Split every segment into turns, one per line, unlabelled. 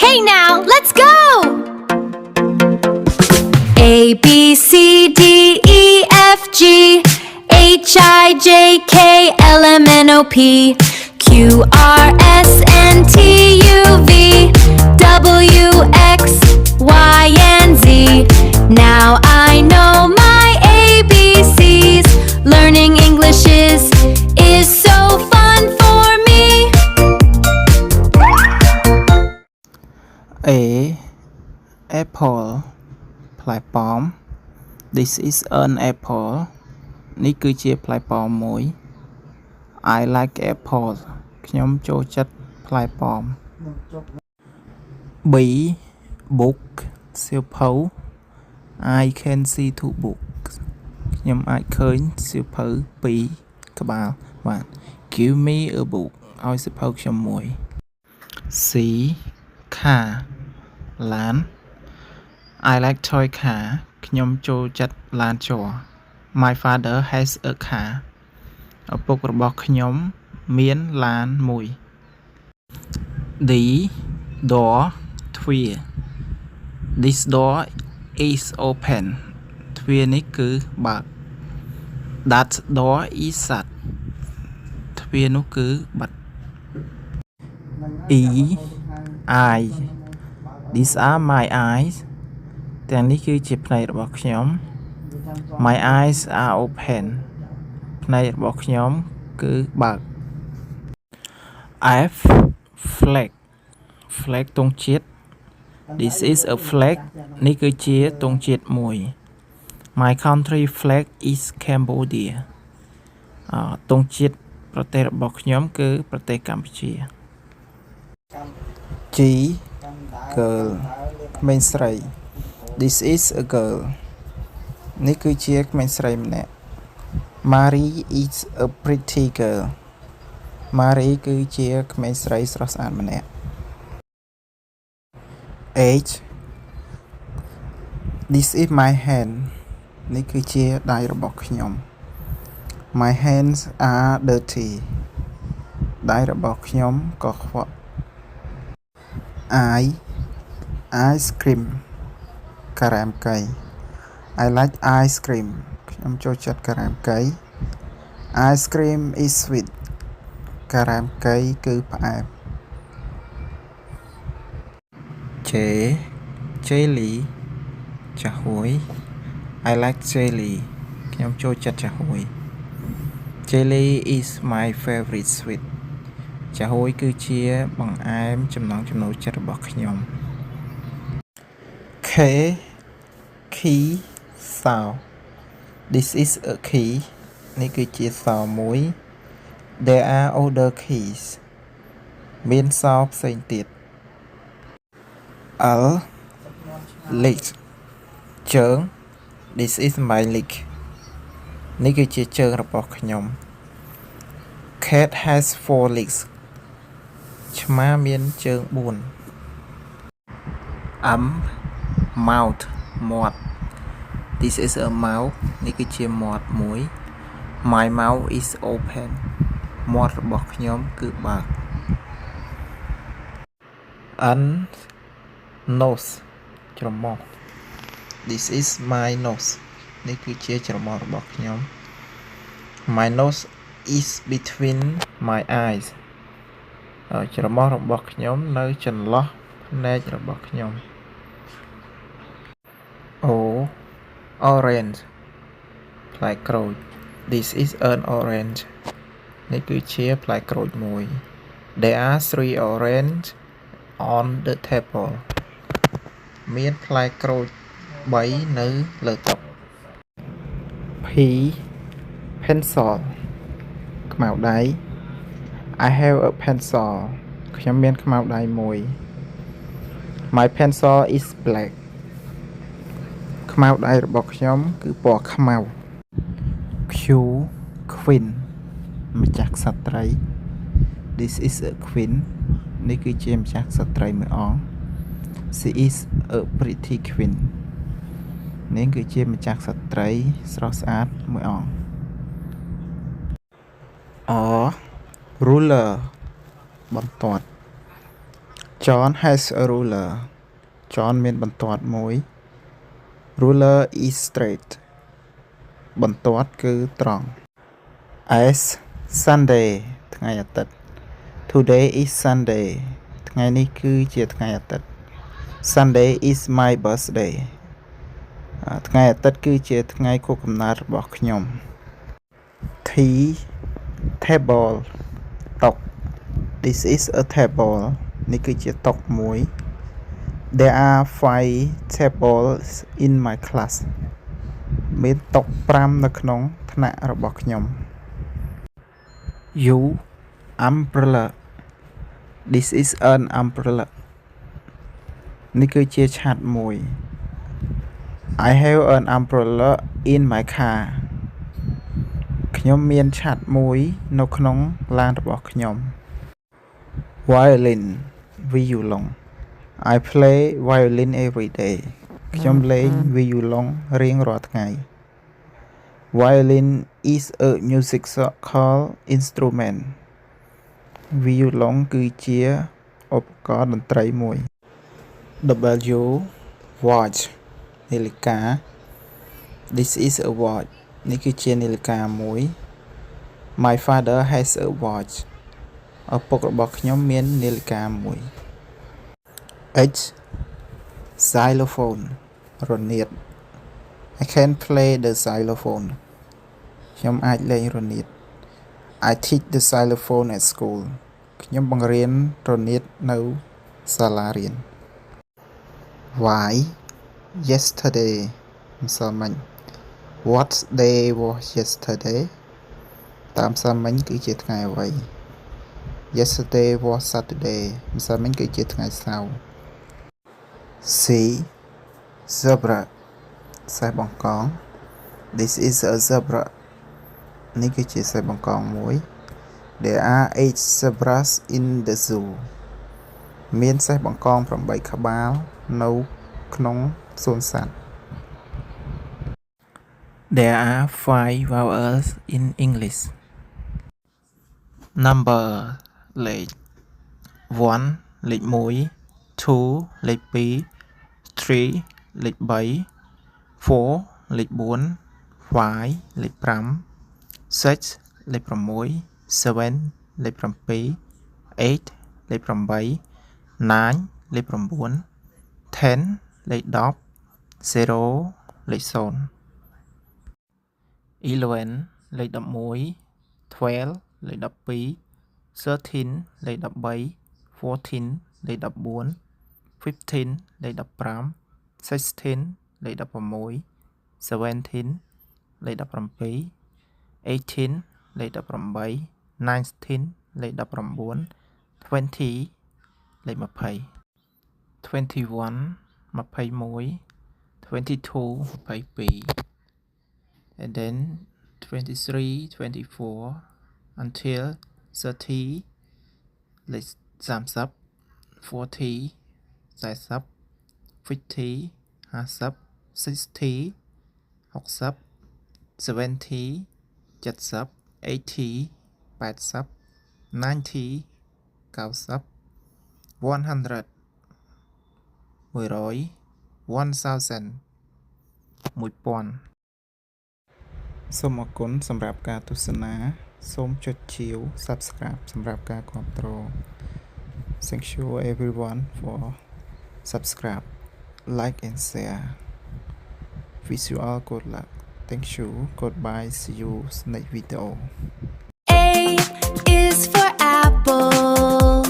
Hey now, let's go! A, B, C, D, E, F, G, H, I, J, K, L, M, N, O, P, Q, R, S, N, T, U, V, W, X, Y, and Z. Now I know my ABCs. Learning English is so fun for me.
A. Apple ផ្លែប៉ោម This is an apple នេះគឺជាផ្លែប៉ោមមួយ I like apple ខ្ញុំចូលចិត្តផ្លែប៉ោម B. Book សៀវភៅ I can see two books ខ្ញុំអាចឃើញសៀវភៅពីរក្បាលបាទ Give me a book ឲ្យសៀវភៅខ្ញុំមួយ C. Car ឡាន I like toy car ខ្ញុំចូលចិត្តឡានជ័រ My father has a car ឪពុករបស់ខ្ញុំមានឡានមួយ D. Door ទ្វារ This door is open ទ្វារនេះគឺបើក That door is shut ទ្វារនោះគឺបិទ E. Eye These are my eyes ទាំងនេះគឺជាភ្នែករបស់ខ្ញុំ My eyes are open ភ្នែករបស់ខ្ញុំគឺបើក F. Flag Flag ទង់ជាតិ This is a flag នេះគឺជាទង់ជាតិមួយ My country flag is Cambodia ទង់ជាតិប្រទេសរបស់ខ្ញុំគឺប្រទេសកម្ពុជា G. Girl ក្មេងស្រី This is a girl នេះគឺជាក្មេងស្រីម្នាក់ Marie is a pretty girl Marie គឺជាក្មេងស្រីស្រស់ស្អាតម្នាក់ H. This is my hand នេះគឺជាដៃរបស់ខ្ញុំ My hands are dirty ដៃរបស់ខ្ញុំក៏ខ្វក់ I. Ice cream ការ៉ាមកី I like ice cream ខ្ញុំចូលចិត្តការ៉ាមកី Ice cream is sweet ការ៉ាមកីគឺផ្អែម J. Jelly ចាហួយ I like jelly ខ្ញុំចូលចិត្តចាហួយ Jelly is my favorite sweet ចាហួយគឺជាបង្អែមចំណង់ចំណូលចិត្តរបស់ខ្ញុំ K. Key សោ This is a key នេះគឺជាសោមួយ There are other keys មានសោផ្សេងទៀត L. Leg ជើង This is my leg នេះគឺជាជើងរបស់ខ្ញុំ Cat has 4 legs ឆ្មាមានជើង4 M. Mouth មាត់ This is a mouth នេះគឺជាមាត់មួយ My mouth is open មាត់របស់ខ្ញុំគឺបើក N. Nose ច្រមុះ This is my nose នេះគឺជាច្រមុះរបស់ខ្ញុំ My nose is between my eyes ច្រមុះរបស់ខ្ញុំនៅចន្លោះភ្នែករបស់ខ្ញុំ O. Orange ផ្លែក្រូច This is an orange នេះគឺជាផ្លែក្រូចមួយ There are 3 orange on the table មានផ្លែក្រូច3នៅលើតុ P. Pencil ខ្មៅដៃ I have a pencil ខ្ញុំមានខ្មៅដៃមួយ My pencil is black ខ្មៅដៃរបស់ខ្ញុំគឺពណ៌ខ្មៅ Q. Queen ម្ចាស់ក្សត្រី This is a queen នេះគឺជាម្ចាស់ក្សត្រីមួយអង្គ She is a pretty queen នេះគឺជាម្ចាស់ក្សត្រីស្រស់ស្អាតមួយអង្គ R. Ruler បន្ទាត់ John has a ruler John មានបន្ទាត់មួយ ruler is straight បន្ទាត់គឺត្រង់ S Sunday ថ្ងៃអាទិត្យ Today is Sunday ថ្ងៃនេះគឺជាថ្ងៃអាទិត្យ Sunday is my birthday ថ្ងៃអាទិត្យគឺជាថ្ងៃខួបកំណើតរបស់ខ្ញុំ T table តុ This is a table នេះគឺជាតុមួយ There are 5 tables in my class មានតុ5នៅក្នុងថ្នាក់របស់ខ្ញុំ U umbrella This is an umbrella នេះគឺជាឆ័ត្រមួយ I have an umbrella in my car ខ្ញុំមានឆ័ត្រមួយនៅក្នុងឡានរបស់ខ្ញុំ Violin វីយូឡុង I play violin every day ខ្ញុំលេងវីយូឡុងរៀងរាល់ថ្ងៃ Violin is a musical instrument វីយូឡុងគឺជាឧបករណ៍តន្ត្រីមួយ W watch នាฬิកា This is a watch នេះគឺជានាฬิកាមួយ My father has a watch ឪពុករបស់ខ្ញុំមាននាฬิកាមួយ H xylophone រនាត I can play the xylophone ខ្ញុំអាចលេងរនាត I teach the xylophone at school ខ្ញុំបង្រៀនរនាតនៅសាលារៀន Y yesterday ម្សិលមិញ What day was yesterday តាមសាមញ្ញគឺជាថ្ងៃអ្វី Yesterday was Saturday ម្សិលមិញគឺជាថ្ងៃសៅរ៍ C zebra សេះបង្កង This is a zebra នេះគឺជាសេះបង្កងមួយ There are 8 zebras in the zoo មានសេះបង្កង8ក្បាលនៅក្នុងសួនសត្វ There are 5 vowels in English Number លេខ 1 លេខ1 2 លេខ2 3 លេខ3 4 លេខ4 5 លេខ5 6 លេខ6 7 លេខ7 8 លេខ8 9 លេខ9 10 លេខ10 0 លេខ0 11 លេខ11 12 លេខ12 13 លេខ13 14 លេខ14 15 លេខ15 16 លេខ16 17 លេខ17 18 លេខ18 19 លេខ19 20 លេខ20 21 21 22 22 and then 23 24 until 30 លេខ30 40 40 50 50 60 60 70 70 80 80 90 90 100 100 1000 1000 សូមអរគុណសម្រាប់ការទស្សនាសូមចុចជាវ Subscribe សម្រាប់ការគាំទ្រ Thank you everyone for subscribe like and share wish you all good luck thank you goodbye see you next video
A is for apple.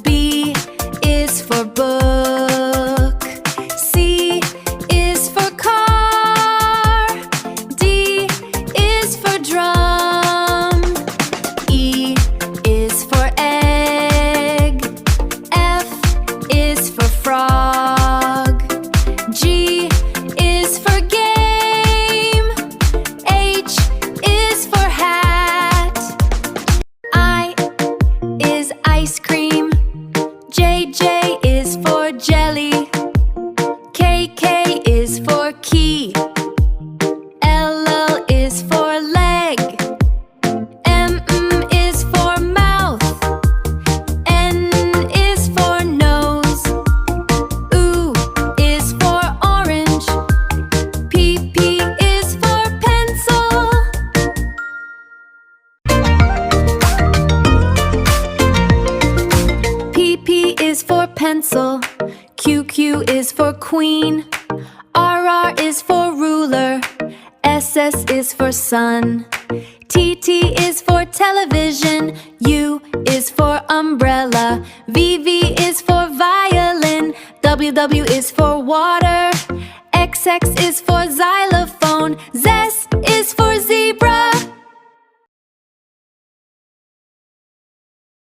B is for book. C is for car. D is for drum. E is for egg. F is for frog. G is for game. H is for hat. I is ice cream. JJ is for jelly. KK is for key. LL is for leg. M is for mouth. N is for nose. pencil. QQ is for queen. RR is for ruler. SS is for sun. TT is for television. U is for umbrella. VV is for violin. WW is for water. XX is for xylophone. ZS is